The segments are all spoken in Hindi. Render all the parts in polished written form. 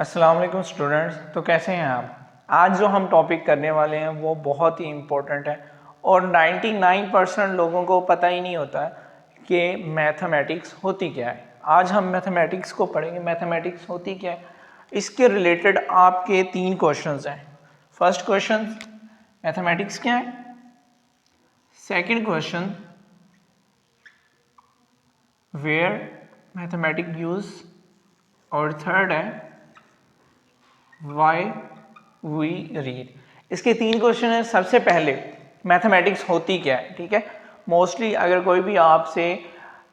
अस्सलाम वालेकुम स्टूडेंट्स। तो कैसे हैं आप। आज जो हम टॉपिक करने वाले हैं वो बहुत ही इम्पोर्टेंट है और 99% लोगों को पता ही नहीं होता है कि मैथमेटिक्स होती क्या है। आज हम मैथमेटिक्स को पढ़ेंगे। मैथमेटिक्स होती क्या है, इसके रिलेटेड आपके 3 क्वेश्चंस हैं। फर्स्ट क्वेश्चन, मैथमेटिक्स क्या है। Second question, where mathematics use. और थर्ड है वाई वी रीड। इसके 3 क्वेश्चन हैं। सबसे पहले मैथमेटिक्स होती क्या है, ठीक है। मोस्टली अगर कोई भी आपसे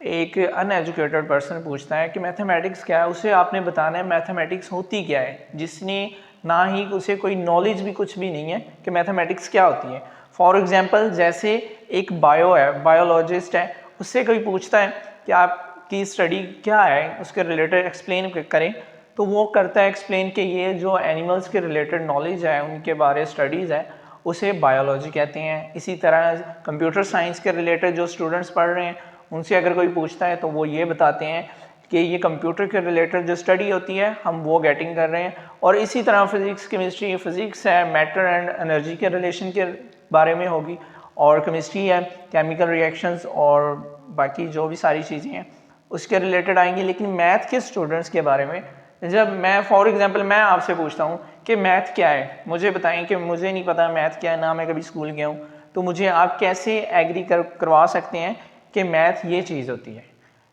एक अनएजुकेटेड पर्सन पूछता है कि मैथमेटिक्स क्या है, उसे आपने बताना है मैथमेटिक्स होती क्या है, जिसने ना ही उसे कोई नॉलेज भी कुछ भी नहीं है कि मैथमेटिक्स क्या होती है। फॉर एग्जांपल, जैसे एक बायोलॉजिस्ट है, उससे कोई पूछता है कि आपकी स्टडी क्या है, उसके रिलेटेड एक्सप्लेन करें, तो वो करता है एक्सप्लेन कि ये जो एनिमल्स के रिलेटेड नॉलेज है, उनके बारे स्टडीज़ है, उसे बायोलॉजी कहते हैं। इसी तरह कंप्यूटर साइंस के रिलेटेड जो स्टूडेंट्स पढ़ रहे हैं, उनसे अगर कोई पूछता है तो वो ये बताते हैं कि ये कंप्यूटर के रिलेटेड जो स्टडी होती है, हम वो गेटिंग कर रहे हैं। और इसी तरह फिज़िक्स केमिस्ट्री, फिज़िक्स है मैटर एंड एनर्जी के रिलेशन के बारे में होगी, और केमिस्ट्री है केमिकल रिएक्शंस और बाकी जो भी सारी चीज़ें हैं उसके रिलेटेड आएंगी। लेकिन मैथ के स्टूडेंट्स के बारे में, जब मैं फॉर एग्जांपल मैं आपसे पूछता हूँ कि मैथ क्या है, मुझे बताएं कि मुझे नहीं पता मैथ क्या है, ना मैं कभी स्कूल गया हूँ, तो मुझे आप कैसे एग्री करवा सकते हैं कि मैथ ये चीज़ होती है।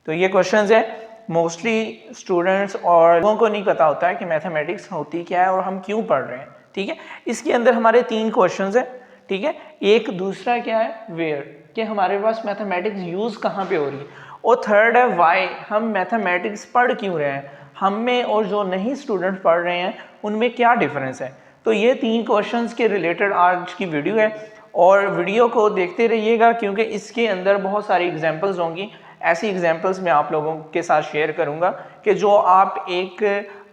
तो ये क्वेश्चंस है। मोस्टली स्टूडेंट्स और लोगों को नहीं पता होता है कि मैथमेटिक्स होती क्या है और हम क्यों पढ़ रहे हैं, ठीक है। इसके अंदर हमारे 3 क्वेश्चंस हैं, ठीक है। एक दूसरा क्या है, वेयर, कि हमारे पास मैथमेटिक्स यूज़ कहाँ पे हो रही है। और थर्ड है वाई, हम मैथमेटिक्स पढ़ क्यों रहे हैं, हम में और जो नहीं स्टूडेंट पढ़ रहे हैं उनमें क्या डिफरेंस है। तो ये 3 क्वेश्चंस के रिलेटेड आज की वीडियो है, और वीडियो को देखते रहिएगा क्योंकि इसके अंदर बहुत सारी एग्जांपल्स होंगी। ऐसी एग्जांपल्स मैं आप लोगों के साथ शेयर करूंगा कि जो आप एक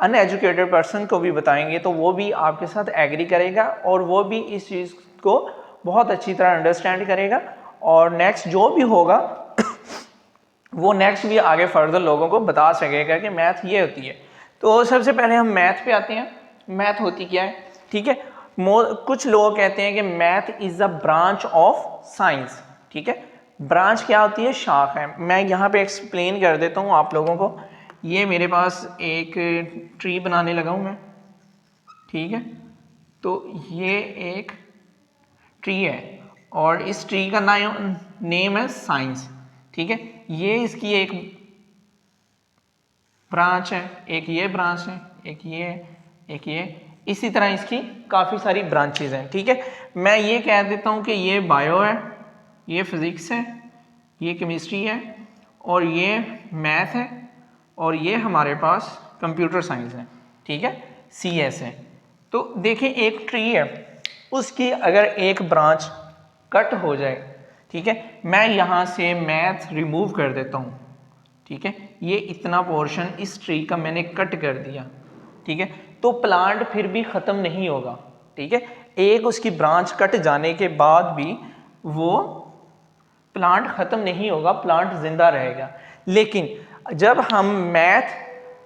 अनएजुकेटेड पर्सन को भी बताएंगे तो वो भी आपके साथ एग्री करेगा और वो भी इस चीज़ को बहुत अच्छी तरह अंडरस्टैंड करेगा, और नेक्स्ट जो भी होगा वो नेक्स्ट भी आगे फर्दर लोगों को बता सकेगा कि मैथ ये होती है। तो सबसे पहले हम मैथ पे आते हैं। मैथ होती क्या है, ठीक है। कुछ लोग कहते हैं कि math is a branch of science, ठीक है। ब्रांच क्या होती है, शाख है। मैं यहाँ पे एक्सप्लेन कर देता हूँ आप लोगों को। ये मेरे पास एक ट्री बनाने लगा हूँ मैं, ठीक है। तो ये एक ट्री है और इस ट्री का नेम है साइंस, ठीक है। ये इसकी एक ब्रांच है, एक ये ब्रांच है, एक ये, इसी तरह इसकी काफ़ी सारी ब्रांचेज हैं, ठीक है। मैं ये कह देता हूँ कि ये बायो है, ये फिज़िक्स है, ये केमिस्ट्री है, और ये मैथ है, और ये हमारे पास कंप्यूटर साइंस है, ठीक है, CS है। तो देखिए एक ट्री है, उसकी अगर एक ब्रांच कट हो जाए, ठीक है, मैं यहाँ से मैथ रिमूव कर देता हूँ, ठीक है, ये इतना पोर्शन इस ट्री का मैंने कट कर दिया, ठीक है, तो प्लांट फिर भी ख़त्म नहीं होगा, ठीक है। एक उसकी ब्रांच कट जाने के बाद भी वो प्लांट ख़त्म नहीं होगा, प्लांट जिंदा रहेगा। लेकिन जब हम मैथ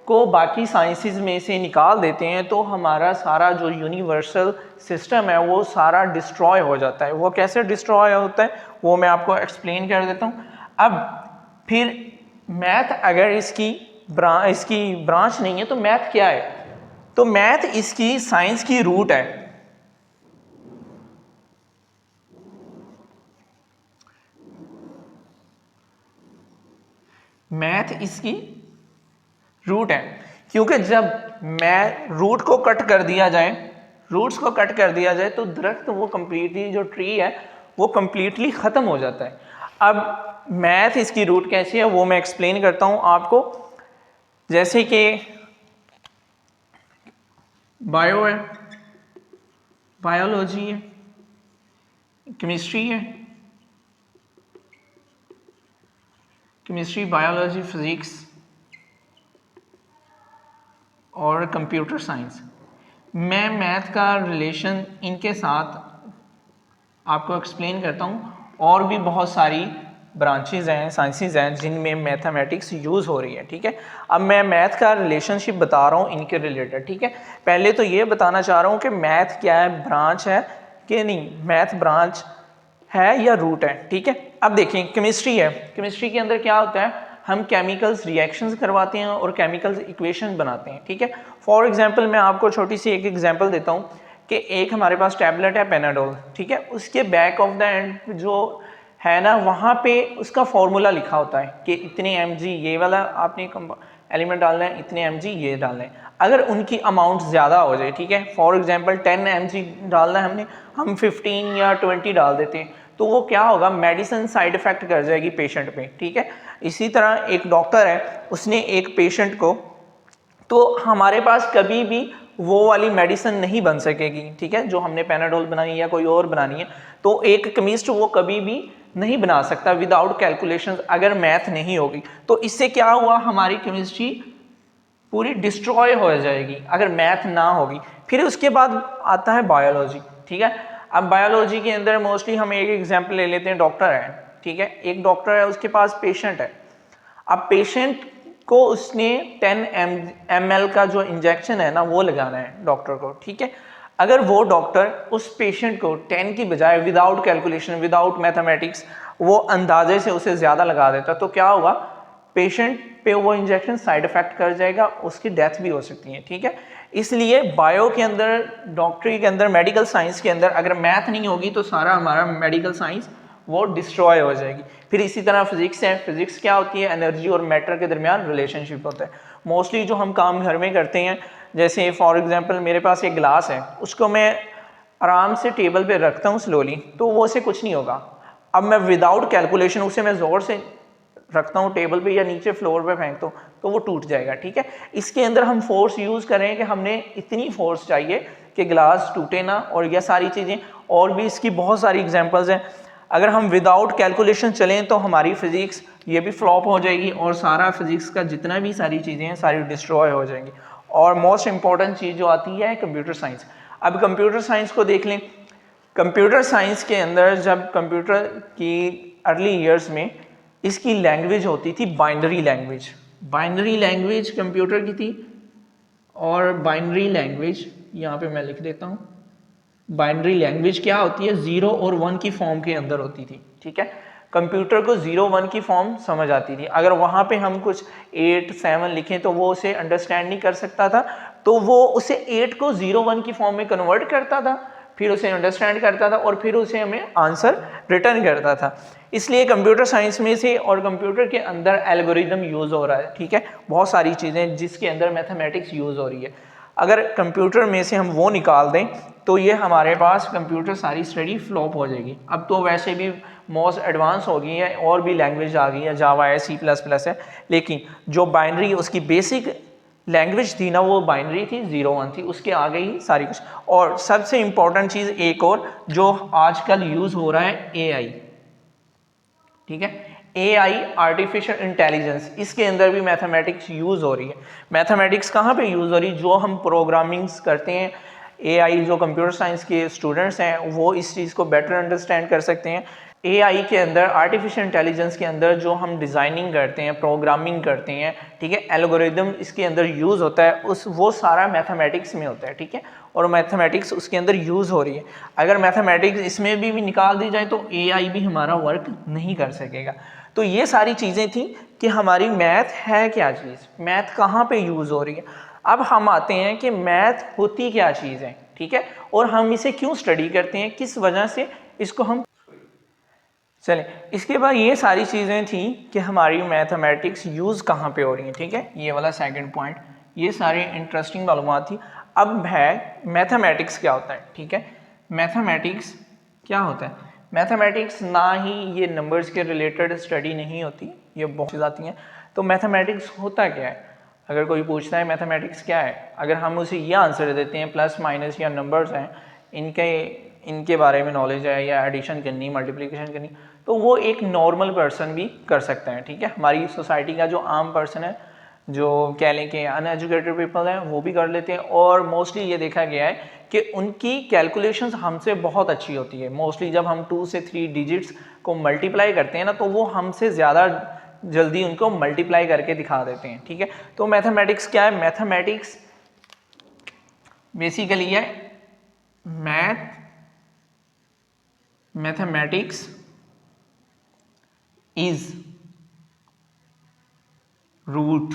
को बाकी साइंसेस में से निकाल देते हैं तो हमारा सारा जो यूनिवर्सल सिस्टम है वो सारा डिस्ट्रॉय हो जाता है। वो कैसे डिस्ट्रॉय होता है वो मैं आपको एक्सप्लेन कर देता हूँ। अब फिर मैथ अगर इसकी ब्रांच नहीं है तो मैथ क्या है, तो मैथ इसकी साइंस की रूट है। मैथ इसकी रूट है, क्योंकि जब मैं रूट को कट कर दिया जाए, रूट्स को कट कर दिया जाए तो दरख्त वो कंप्लीटली जो ट्री है वो कंप्लीटली ख़त्म हो जाता है। अब मैथ इसकी रूट कैसी है वो मैं एक्सप्लेन करता हूँ आपको। जैसे कि बायो है, बायोलॉजी है, केमिस्ट्री है, केमिस्ट्री, बायोलॉजी, फिज़िक्स और कंप्यूटर साइंस। मैं मैथ का रिलेशन इनके साथ आपको एक्सप्लेन करता हूँ, और भी बहुत सारी ब्रांचेज हैं, साइंसेज हैं जिनमें मैथमेटिक्स यूज़ हो रही है, ठीक है। अब मैं मैथ का रिलेशनशिप बता रहा हूँ इनके रिलेटेड, ठीक है। पहले तो ये बताना चाह रहा हूँ कि मैथ क्या है, ब्रांच है कि नहीं, मैथ ब्रांच है या रूट है, ठीक है। अब देखिए केमिस्ट्री है, केमिस्ट्री के अंदर क्या होता है, हम केमिकल्स रिएक्शंस करवाते हैं और केमिकल्स इक्वेशन बनाते हैं, ठीक है। फॉर एग्जांपल मैं आपको छोटी सी एक एग्जांपल देता हूँ कि एक हमारे पास टैबलेट है पेनाडोल, ठीक है, उसके बैक ऑफ द एंड जो है ना वहाँ पे उसका फॉर्मूला लिखा होता है कि इतने mg ये वाला आपने एलिमेंट डालना है, इतने mg ये डालना है। अगर उनकी अमाउंट ज़्यादा हो जाए, ठीक है, फॉर एग्जांपल 10 mg डालना है हमने, हम 15 या 20 डाल देते हैं, तो वो क्या होगा, मेडिसिन साइड इफेक्ट कर जाएगी पेशेंट पे, ठीक है। इसी तरह एक डॉक्टर है, उसने एक पेशेंट को, तो हमारे पास कभी भी वो वाली मेडिसिन नहीं बन सकेगी, ठीक है, जो हमने पेनाडोल बनाई या कोई और बनानी है, तो एक केमिस्ट वो कभी भी नहीं बना सकता विदाउट कैलकुलेशंस, अगर मैथ नहीं होगी। तो इससे क्या हुआ, हमारी केमिस्ट्री पूरी डिस्ट्रॉय हो जाएगी अगर मैथ ना होगी। फिर उसके बाद आता है बायोलॉजी, ठीक है। अब बायोलॉजी के अंदर मोस्टली हम एक एग्जाम्पल ले लेते हैं, डॉक्टर है, ठीक है, एक डॉक्टर है, उसके पास पेशेंट है। अब पेशेंट को उसने 10 ml का जो इंजेक्शन है ना वो लगाना है डॉक्टर को, ठीक है। अगर वो डॉक्टर उस पेशेंट को 10 की बजाय विदाउट कैलकुलेशन, विदाउट मैथमेटिक्स, वो अंदाजे से उसे ज़्यादा लगा देता, तो क्या होगा, पेशेंट पे वो इंजेक्शन साइड इफेक्ट कर जाएगा, उसकी डेथ भी हो सकती है, ठीक है। इसलिए बायो के अंदर, डॉक्टरी के अंदर, मेडिकल साइंस के अंदर अगर मैथ नहीं होगी तो सारा हमारा मेडिकल साइंस वो डिस्ट्रॉय हो जाएगी। फिर इसी तरह फिजिक्स है, फिजिक्स क्या होती है, एनर्जी और मैटर के दरमियान रिलेशनशिप होता है। मोस्टली जो हम काम घर में करते हैं, जैसे फॉर एग्जांपल मेरे पास एक ग्लास है, उसको मैं आराम से टेबल पे रखता हूँ स्लोली, तो वो से कुछ नहीं होगा। अब मैं विदाउट कैलकुलेशन उसे मैं ज़ोर से रखता हूँ टेबल पे या नीचे फ्लोर पे फेंकता हूँ तो वो टूट जाएगा, ठीक है। इसके अंदर हम फोर्स यूज़ करें कि हमने इतनी फोर्स चाहिए कि ग्लास टूटे ना, और यह सारी चीज़ें, और भी इसकी बहुत सारी एग्जांपल्स हैं। अगर हम विदाउट कैलकुलेशन चलें तो हमारी फिजिक्स ये भी फ्लॉप हो जाएगी और सारा फिजिक्स का जितना भी सारी चीज़ें हैं सारी डिस्ट्रॉय हो जाएंगी। और मोस्ट इंपॉर्टेंट चीज़ जो आती है कंप्यूटर साइंस। अब कंप्यूटर साइंस को देख लें, कंप्यूटर साइंस के अंदर जब कंप्यूटर की अर्ली ईयर्स में इसकी लैंग्वेज होती थी binary language, binary language computer की थी। और बाइनरी लैंग्वेज यहाँ पे मैं लिख देता हूँ, बाइनरी लैंग्वेज क्या होती है, 0 और 1 की फॉर्म के अंदर होती थी, ठीक है। कंप्यूटर को 0 1 की फॉर्म समझ आती थी, अगर वहाँ पे हम कुछ 8 7 लिखें तो वो उसे अंडरस्टैंड नहीं कर सकता था, तो वो उसे 8 को 0 1 की फॉर्म में कन्वर्ट करता था, फिर उसे अंडरस्टैंड करता था और फिर उसे हमें आंसर रिटर्न करता था। इसलिए कंप्यूटर साइंस में से और कंप्यूटर के अंदर एल्गोरिदम यूज़ हो रहा है, ठीक है, बहुत सारी चीज़ें जिसके अंदर मैथमेटिक्स यूज़ हो रही है। अगर कंप्यूटर में से हम वो निकाल दें तो ये हमारे पास कंप्यूटर सारी स्टडी फ्लॉप हो जाएगी। अब तो वैसे भी मोस्ट एडवांस हो गई है और भी लैंग्वेज आ गई है, जावा है, C++ है, लेकिन जो बाइनरी उसकी बेसिक लैंग्वेज थी ना वो बाइनरी थी, 0 1 थी, उसके आगे ही सारी कुछ। और सबसे इंपॉर्टेंट चीज़ एक और जो आजकल यूज़ हो रहा है, AI, ठीक है, AI आर्टिफिशियल इंटेलिजेंस, इसके अंदर भी मैथमेटिक्स यूज़ हो रही है। मैथमेटिक्स कहाँ पे यूज़ हो रही है, जो हम प्रोग्रामिंग्स करते हैं, AI जो कंप्यूटर साइंस के स्टूडेंट्स हैं वो इस चीज़ को बेटर अंडरस्टैंड कर सकते हैं। AI के अंदर, आर्टिफिशियल इंटेलिजेंस के अंदर जो हम डिज़ाइनिंग करते हैं, प्रोग्रामिंग करते हैं, ठीक है, एल्गोरिदम इसके अंदर यूज़ होता है, उस वो सारा मैथमेटिक्स में होता है, ठीक है, और मैथमेटिक्स उसके अंदर यूज़ हो रही है। अगर मैथमेटिक्स इसमें भी निकाल दी जाए तो AI भी हमारा वर्क नहीं कर सकेगा। तो ये सारी चीज़ें थी कि हमारी मैथ है क्या चीज़, मैथ कहाँ पे यूज़ हो रही है। अब हम आते हैं कि मैथ होती क्या चीज़ है, ठीक है, और हम इसे क्यों स्टडी करते हैं, किस वजह से इसको हम, चलें इसके बाद ये सारी चीज़ें थी कि हमारी मैथमेटिक्स यूज़ कहाँ पे हो रही हैं, ठीक है, ये वाला सेकंड पॉइंट, ये सारी इंटरेस्टिंग मालूमात थी। अब है मैथमेटिक्स क्या होता है, ठीक है, मैथमेटिक्स क्या होता है। मैथमेटिक्स ना ही ये नंबर्स के रिलेटेड स्टडी नहीं होती, ये बहुत चीज़ आती हैं। तो मैथमेटिक्स होता क्या है, अगर कोई पूछता है मैथमेटिक्स क्या है, अगर हम उसे ये आंसर देते हैं प्लस माइनस या नंबर्स हैं, इनके बारे में नॉलेज है या एडिशन करनी, मल्टीप्लिकेशन करनी, तो वो एक नॉर्मल पर्सन भी कर सकता है, ठीक है। हमारी सोसाइटी का जो आम पर्सन है जो कह लें कि अनएजुकेटेड पीपल हैं वो भी कर लेते हैं, और मोस्टली ये देखा गया है कि उनकी कैलकुलेशंस हमसे बहुत अच्छी होती है। मोस्टली जब हम 2 से 3 डिजिट्स को मल्टीप्लाई करते हैं ना, तो वो हमसे ज़्यादा जल्दी उनको मल्टीप्लाई करके दिखा देते हैं। ठीक है, तो मैथमेटिक्स क्या है? मैथमेटिक्स बेसिकली है mathematics is root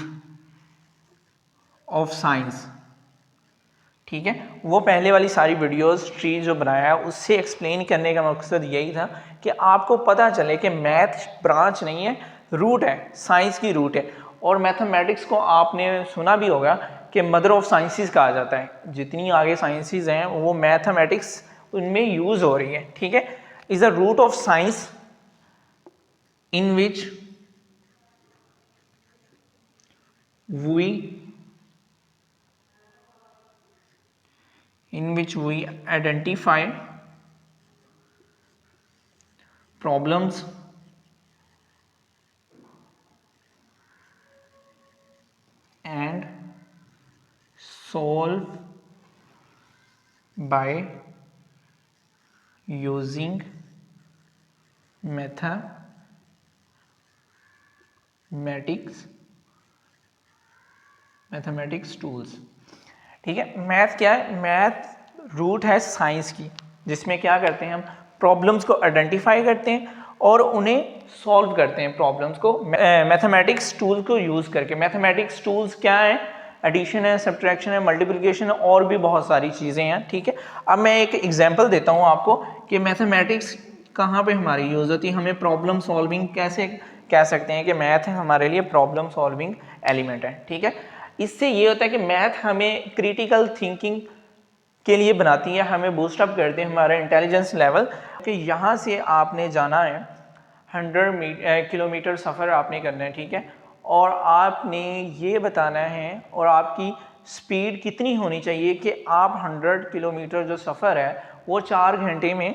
of science. ठीक है, वो पहले वाली सारी वीडियोस ट्री जो बनाया है उससे एक्सप्लेन करने का मकसद यही था कि आपको पता चले कि मैथ ब्रांच नहीं है, रूट है, साइंस की रूट है। और मैथमेटिक्स को आपने सुना भी होगा कि मदर ऑफ साइंसेस कहा जाता है। जितनी आगे साइंसेस हैं वो मैथमेटिक्स उनमें यूज हो रही है। ठीक है, is a root of science in which we identify problems and solve by using mathematics tools. ठीक है, मैथ क्या है? मैथ रूट है साइंस की, जिसमें क्या करते हैं हम प्रॉब्लम्स को आइडेंटिफाई करते हैं और उन्हें सॉल्व करते हैं प्रॉब्लम्स को मैथमेटिक्स टूल को यूज़ करके। मैथमेटिक्स टूल्स क्या है? एडिशन है, सब्ट्रैक्शन है, मल्टीप्लिकेशन है, और भी बहुत सारी चीज़ें हैं। ठीक है, अब मैं एक एग्जांपल देता हूँ आपको कि मैथमेटिक्स कहाँ पे हमारी यूज़ होती है। हमें प्रॉब्लम सॉल्विंग कैसे कह सकते हैं कि मैथ हमारे लिए प्रॉब्लम सॉल्विंग एलिमेंट है। ठीक है, इससे ये होता है कि मैथ हमें क्रिटिकल थिंकिंग के लिए बनाती है, हमें बूस्टअप करते हैं हमारा इंटेलिजेंस लेवल। कि यहाँ से आपने जाना है 100 किलोमीटर सफ़र आपने करना है। ठीक है, और आपने ये बताना है और आपकी स्पीड कितनी होनी चाहिए कि आप 100 किलोमीटर जो सफ़र है वो 4 घंटे में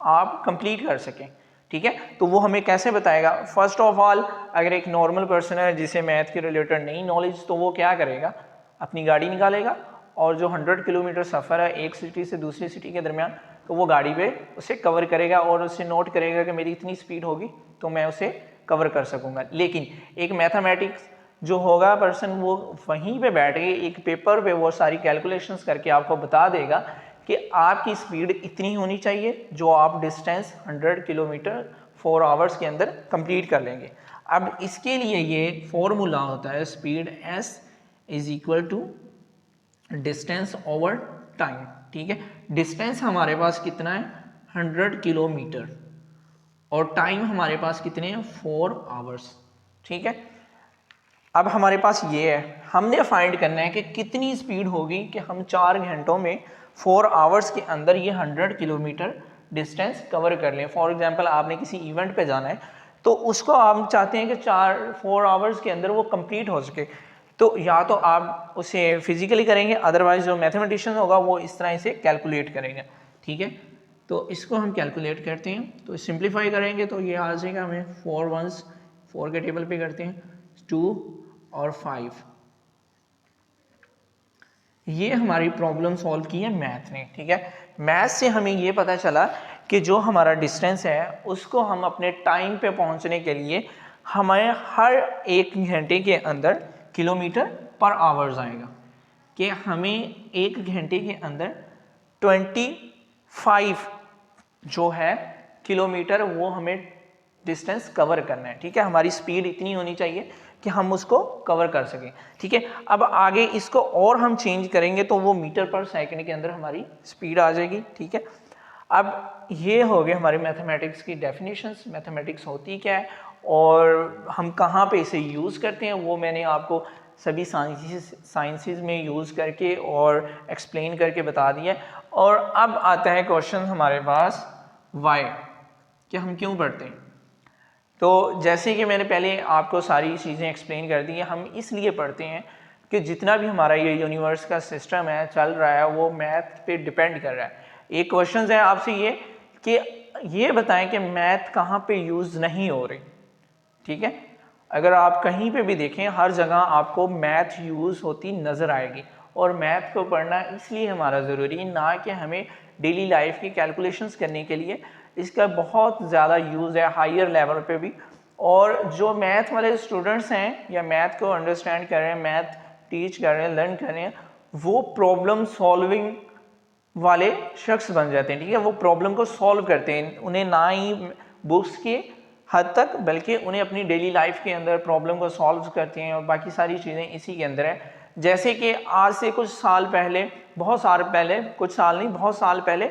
आप कंप्लीट कर सकें। ठीक है, तो वो हमें कैसे बताएगा? फर्स्ट ऑफ ऑल, अगर एक नॉर्मल पर्सन है जिसे मैथ के रिलेटेड नहीं नॉलेज, तो वो क्या करेगा? अपनी गाड़ी निकालेगा और जो 100 किलोमीटर सफ़र है एक सिटी से दूसरी सिटी के दरमियान, तो वो गाड़ी पे उसे कवर करेगा और उसे नोट करेगा कि मेरी इतनी स्पीड होगी तो मैं उसे कवर कर सकूंगा। लेकिन एक मैथमेटिक्स जो होगा पर्सन, वो वहीं पे बैठ के एक पेपर पे वो सारी कैलकुलेशंस करके आपको बता देगा कि आपकी स्पीड इतनी होनी चाहिए जो आप डिस्टेंस 100 किलोमीटर 4 आवर्स के अंदर कंप्लीट कर लेंगे। अब इसके लिए ये फॉर्मूला होता है speed s is equal to distance over time. ठीक है, डिस्टेंस हमारे पास कितना है? 100 किलोमीटर, और टाइम हमारे पास कितने हैं? 4 आवर्स। ठीक है, अब हमारे पास ये है, हमने फाइंड करना है कि कितनी स्पीड होगी कि हम 4 घंटों में 4 आवर्स के अंदर ये 100 किलोमीटर डिस्टेंस कवर कर लें। फॉर एग्जांपल, आपने किसी इवेंट पे जाना है तो उसको आप चाहते हैं कि 4 आवर्स के अंदर वो कंप्लीट हो सके, तो या तो आप उसे फिजिकली करेंगे, अदरवाइज जो मैथमेटिशियन होगा वो इस तरह से कैलकुलेट करेंगे। ठीक है, तो इसको हम कैलकुलेट करते हैं, तो सिंप्लीफाई करेंगे तो ये आ जाएगा हमें 4 वंस 4 के टेबल पे करते हैं 2 और 5। ये हमारी प्रॉब्लम सॉल्व की है मैथ ने। ठीक है, मैथ से हमें ये पता चला कि जो हमारा डिस्टेंस है उसको हम अपने टाइम पे पहुंचने के लिए हमें हर 1 घंटे के अंदर किलोमीटर पर आवर्स आएगा, कि हमें 1 घंटे के अंदर 25 जो है किलोमीटर वो हमें डिस्टेंस कवर करना है। ठीक है, हमारी स्पीड इतनी होनी चाहिए कि हम उसको कवर कर सकें। ठीक है, अब आगे इसको और हम चेंज करेंगे तो वो मीटर पर सेकंड के अंदर हमारी स्पीड आ जाएगी। ठीक है, अब ये हो गए हमारे मैथमेटिक्स की डेफिनेशंस, मैथमेटिक्स होती क्या है और हम कहाँ पे इसे यूज़ करते हैं, वो मैंने आपको सभी साइंसेस में यूज़ करके और एक्सप्लेन करके बता दिया। और अब आता है क्वेश्चन हमारे पास वाई, कि हम क्यों पढ़ते हैं। तो जैसे कि मैंने पहले आपको सारी चीज़ें एक्सप्लेन कर दी हैं, हम इसलिए पढ़ते हैं कि जितना भी हमारा ये यूनिवर्स का सिस्टम है चल रहा है वो मैथ पे डिपेंड कर रहा है। एक क्वेश्चन है आपसे ये कि ये बताएं कि मैथ कहाँ पे यूज़ नहीं हो रही। ठीक है, अगर आप कहीं पे भी देखें हर जगह आपको मैथ यूज़ होती नज़र आएगी। और मैथ को पढ़ना इसलिए हमारा ज़रूरी है, ना कि हमें डेली लाइफ की कैलकुलेशंस करने के लिए। इसका बहुत ज़्यादा यूज़ है हायर लेवल पे भी। और जो मैथ वाले स्टूडेंट्स हैं या मैथ को अंडरस्टैंड कर रहे हैं, मैथ टीच कर रहे हैं, लर्न कर रहे हैं, वो प्रॉब्लम सॉल्विंग वाले शख्स बन जाते हैं। ठीक है, वो प्रॉब्लम को सॉल्व करते हैं। उन्हें ना ही बुक्स के हद तक बल्कि उन्हें अपनी डेली लाइफ के अंदर प्रॉब्लम को सॉल्व करते हैं और बाकी सारी चीज़ें इसी के अंदर है। जैसे कि आज से कुछ साल पहले, बहुत साल पहले, कुछ साल नहीं बहुत साल पहले,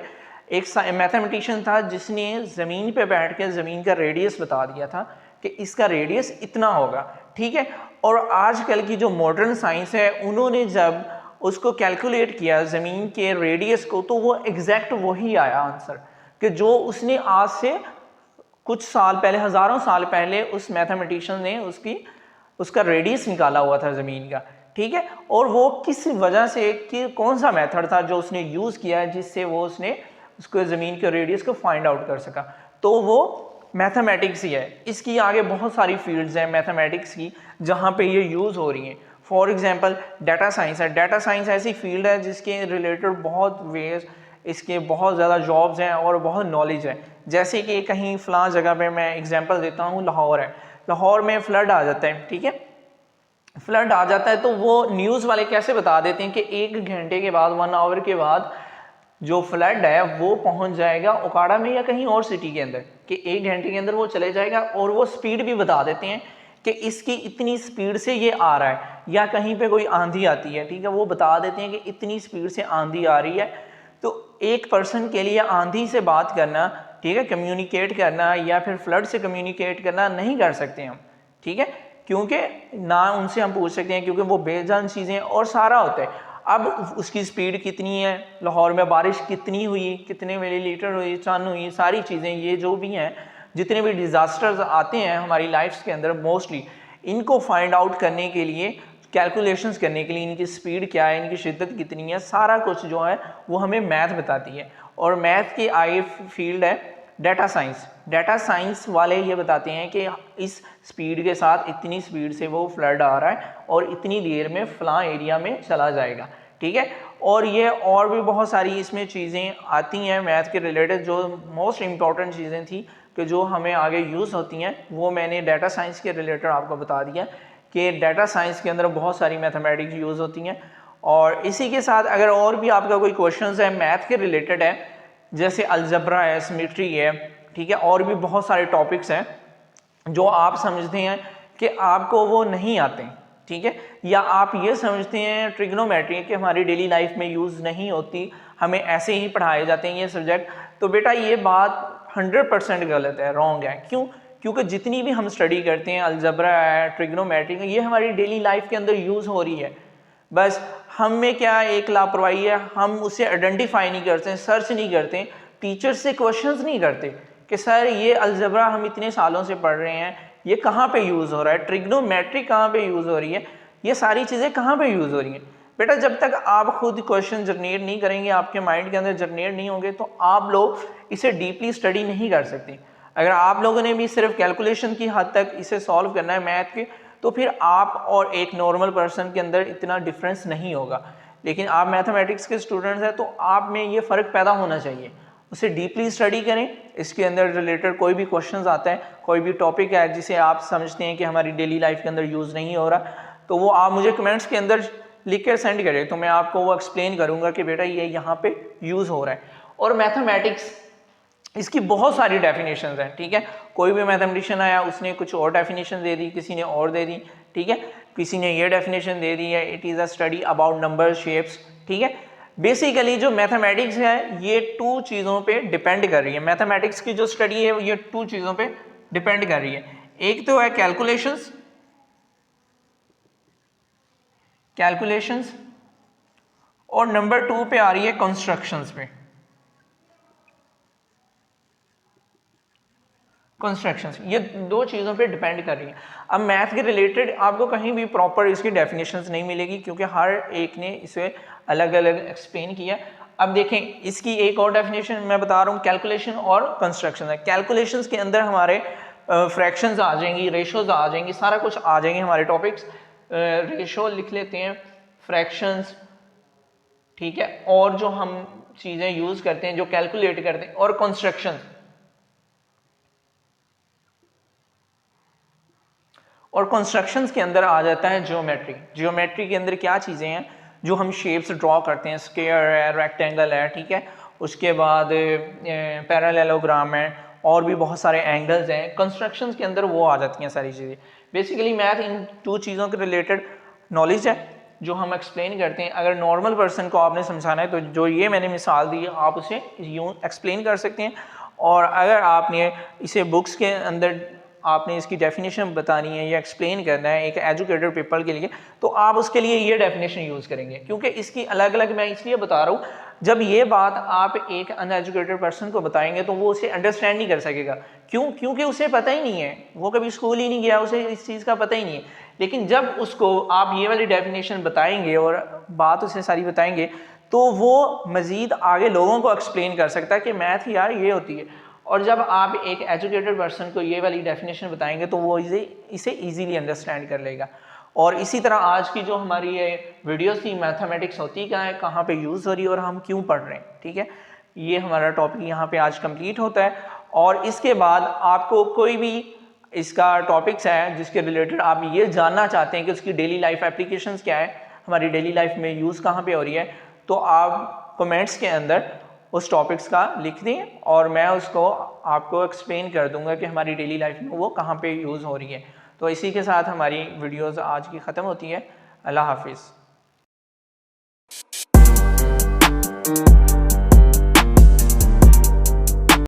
एक मैथमेटिशियन था जिसने ज़मीन पे बैठ के ज़मीन का रेडियस बता दिया था कि इसका रेडियस इतना होगा। ठीक है, और आजकल की जो मॉडर्न साइंस है उन्होंने जब उसको कैलकुलेट किया ज़मीन के रेडियस को, तो वो एग्जैक्ट वही आया आंसर कि जो उसने आज से कुछ साल पहले, हज़ारों साल पहले उस मैथमेटिशियन ने उसका रेडियस निकाला हुआ था ज़मीन का। ठीक है, और वो किस वजह से, कि कौन सा मेथड था जो उसने यूज़ किया जिससे वो उसने उसको ज़मीन के रेडियस को फाइंड आउट कर सका, तो वो मैथमेटिक्स ही है। इसकी आगे बहुत सारी फील्ड्स हैं मैथमेटिक्स की जहाँ पे ये यूज़ हो रही हैं। फॉर एग्जांपल डाटा साइंस है। डाटा साइंस ऐसी फील्ड है जिसके रिलेटेड बहुत वेज, इसके बहुत ज़्यादा जॉब्स हैं और बहुत नॉलेज है। जैसे कि कहीं फ़लाँ जगह पे मैं एग्जांपल देता हूँ, लाहौर है, लाहौर में फ्लड आ जाता है। ठीक है, फ्लड आ जाता है तो वो न्यूज़ वाले कैसे बता देते हैं कि 1 घंटे के बाद, 1 आवर के बाद जो फ्लड है वो पहुंच जाएगा ओकाड़ा में या कहीं और सिटी के अंदर, कि 1 घंटे के अंदर वो चले जाएगा। और वो स्पीड भी बता देते हैं कि इसकी इतनी स्पीड से ये आ रहा है, या कहीं पे कोई आंधी आती है। ठीक है, वो बता देते हैं कि इतनी स्पीड से आंधी आ रही है। तो एक पर्सन के लिए आंधी से बात करना, ठीक है, कम्युनिकेट करना या फिर फ्लड से कम्युनिकेट करना नहीं कर सकते हम। ठीक है, क्योंकि ना उनसे हम पूछ सकते हैं, क्योंकि वो बेजान चीज़ें और सारा होता है। अब उसकी स्पीड कितनी है, लाहौर में बारिश कितनी हुई, कितने मिलीलीटर हुई, सन हुई, सारी चीज़ें, ये जो भी हैं, जितने भी डिज़ास्टर्स आते हैं हमारी लाइफ्स के अंदर मोस्टली, इनको फाइंड आउट करने के लिए, कैलकुलेशंस करने के लिए, इनकी स्पीड क्या है, इनकी शिद्दत कितनी है, सारा कुछ जो है वो हमें मैथ बताती है। और मैथ की आगे फील्ड है डाटा साइंस। डाटा साइंस वाले ये बताते हैं कि इस स्पीड के साथ, इतनी स्पीड से वो फ्लड आ रहा है और इतनी देर में फ़लाँ एरिया में चला जाएगा। ठीक है, और ये और भी बहुत सारी इसमें चीज़ें आती हैं मैथ के रिलेटेड। जो मोस्ट इम्पॉर्टेंट चीज़ें थी कि जो हमें आगे यूज़ होती हैं, वो मैंने डाटा साइंस के रिलेटेड आपको बता दिया कि डाटा साइंस के अंदर बहुत सारी मैथमेटिक्स यूज़ होती हैं। और इसी के साथ अगर और भी आपका कोई क्वेश्चन है मैथ के रिलेटेड है, जैसे अलजबरा है, सिमेट्री है, ठीक है, और भी बहुत सारे टॉपिक्स हैं जो आप समझते हैं कि आपको वो नहीं आते, ठीक है, या आप ये समझते हैं ट्रिग्नोमेट्री कि हमारी डेली लाइफ में यूज़ नहीं होती, हमें ऐसे ही पढ़ाए जाते हैं ये सब्जेक्ट, तो बेटा ये बात 100% गलत है, रॉन्ग है। क्यों? क्योंकि जितनी भी हम स्टडी करते हैं, अलजबरा है, ट्रिग्नोमेट्री, ये हमारी डेली लाइफ के अंदर यूज़ हो रही है। बस हम में क्या एक लापरवाही है, हम उसे आइडेंटिफाई नहीं करते, सर्च नहीं करते, टीचर से क्वेश्चंस नहीं करते कि सर ये अलजबरा हम इतने सालों से पढ़ रहे हैं, ये कहाँ पे यूज़ हो रहा है, ट्रिग्नोमेट्री कहाँ पे यूज़ हो रही है, ये सारी चीज़ें कहाँ पे यूज़ हो रही हैं। बेटा जब तक आप खुद क्वेश्चन जनरेट नहीं करेंगे, आपके माइंड के अंदर जनरेट नहीं होंगे, तो आप लोग इसे डीपली स्टडी नहीं कर सकते। अगर आप लोगों ने भी सिर्फ कैलकुलेशन की हद तक इसे सॉल्व करना है मैथ के, तो फिर आप और एक नॉर्मल पर्सन के अंदर इतना डिफरेंस नहीं होगा। लेकिन आप मैथमेटिक्स के स्टूडेंट्स हैं तो आप में ये फ़र्क पैदा होना चाहिए, उसे डीपली स्टडी करें। इसके अंदर रिलेटेड कोई भी क्वेश्चंस आता है, कोई भी टॉपिक है जिसे आप समझते हैं कि हमारी डेली लाइफ के अंदर यूज़ नहीं हो रहा, तो वो आप मुझे कमेंट्स के अंदर लिख कर सेंड करें, तो मैं आपको वो एक्सप्लेन करूँगा कि बेटा ये यहाँ पे यूज़ हो रहा है। और मैथमेटिक्स, इसकी बहुत सारी डेफिनेशंस हैं, ठीक है, कोई भी मैथमेटिशियन आया उसने कुछ और डेफिनेशन दे दी, किसी ने और दे दी, ठीक है, किसी ने ये डेफिनेशन दे दी है, it is a study about number shapes. ठीक है, बेसिकली जो मैथमेटिक्स है ये 2 चीज़ों पे डिपेंड कर रही है। मैथमेटिक्स की जो स्टडी है ये 2 चीज़ों पे डिपेंड कर रही है। एक तो है कैलकुलेशंस, और नंबर 2 पे आ रही है कंस्ट्रक्शंस पे, कंस्ट्रक्शंस। ये 2 चीज़ों पे डिपेंड कर रही है। अब मैथ के रिलेटेड आपको कहीं भी प्रॉपर इसकी डेफिनेशंस नहीं मिलेगी, क्योंकि हर एक ने इसे अलग अलग एक्सप्लेन किया। अब देखें इसकी एक और डेफिनेशन मैं बता रहा हूँ, कैलकुलेशन और कंस्ट्रक्शन है। कैलकुलेशंस के अंदर हमारे फ्रैक्शंस आ जाएंगी, रेशोज आ जाएंगी, सारा कुछ आ जाएंगे हमारे टॉपिक्स। रेशो लिख लेते हैं, फ्रैक्शंस, ठीक है, और जो हम चीज़ें यूज़ करते हैं जो कैलकुलेट करते हैं, और कंस्ट्रक्शन। और कंस्ट्रक्शंस के अंदर आ जाता है ज्योमेट्री। ज्योमेट्री के अंदर क्या चीज़ें हैं जो हम शेप्स ड्रॉ करते हैं, स्क्वायर है, रेक्टेंगल है, ठीक है, उसके बाद पैरेललोग्राम है, और भी बहुत सारे एंगल्स हैं। कंस्ट्रक्शंस के अंदर वो आ जाती हैं सारी चीज़ें। बेसिकली मैथ इन 2 चीज़ों के रिलेटेड नॉलेज है जो हम एक्सप्लेन करते हैं। अगर नॉर्मल पर्सन को आपने समझाना है तो जो ये मैंने मिसाल दी है आप उसे यूँ एक्सप्लेन कर सकते हैं, और अगर आपने इसे बुक्स के अंदर आपने इसकी डेफिनेशन बतानी है या एक्सप्लेन करना है एक एजुकेटेड पीपल के लिए, तो आप उसके लिए ये डेफिनेशन यूज़ करेंगे, क्योंकि इसकी अलग अलग मैं इसलिए बता रहा हूँ, जब ये बात आप एक अनएजुकेटेड पर्सन को बताएंगे तो वो उसे अंडरस्टैंड नहीं कर सकेगा। क्यों? क्योंकि उसे पता ही नहीं है, वो कभी स्कूल ही नहीं गया, उसे इस चीज़ का पता ही नहीं है। लेकिन जब उसको आप ये वाली डेफिनेशन बताएंगे और बात उसे सारी बताएंगे तो वो मज़ीद आगे लोगों को एक्सप्लेन कर सकता है कि मैथ यार ये होती है। और जब आप एक एजुकेटेड पर्सन को ये वाली डेफिनेशन बताएंगे तो वो इसे ईजीली अंडरस्टैंड कर लेगा। और इसी तरह आज की जो हमारी ये वीडियोस थी, मैथमेटिक्स होती क्या है, कहाँ पे यूज़ हो रही है और हम क्यों पढ़ रहे हैं, ठीक है, ये हमारा टॉपिक यहाँ पे आज कंप्लीट होता है। और इसके बाद आपको कोई भी इसका टॉपिक्स है जिसके रिलेटेड आप ये जानना चाहते हैं कि उसकी डेली लाइफ एप्लीकेशंस क्या है, हमारी डेली लाइफ में यूज़ कहाँ पे हो रही है, तो आप कमेंट्स के अंदर उस टॉपिक्स का लिख दें और मैं उसको आपको एक्सप्लेन कर दूंगा कि हमारी डेली लाइफ में वो कहाँ पे यूज़ हो रही है। तो इसी के साथ हमारी वीडियोस आज की ख़त्म होती है। अल्लाह हाफिज़।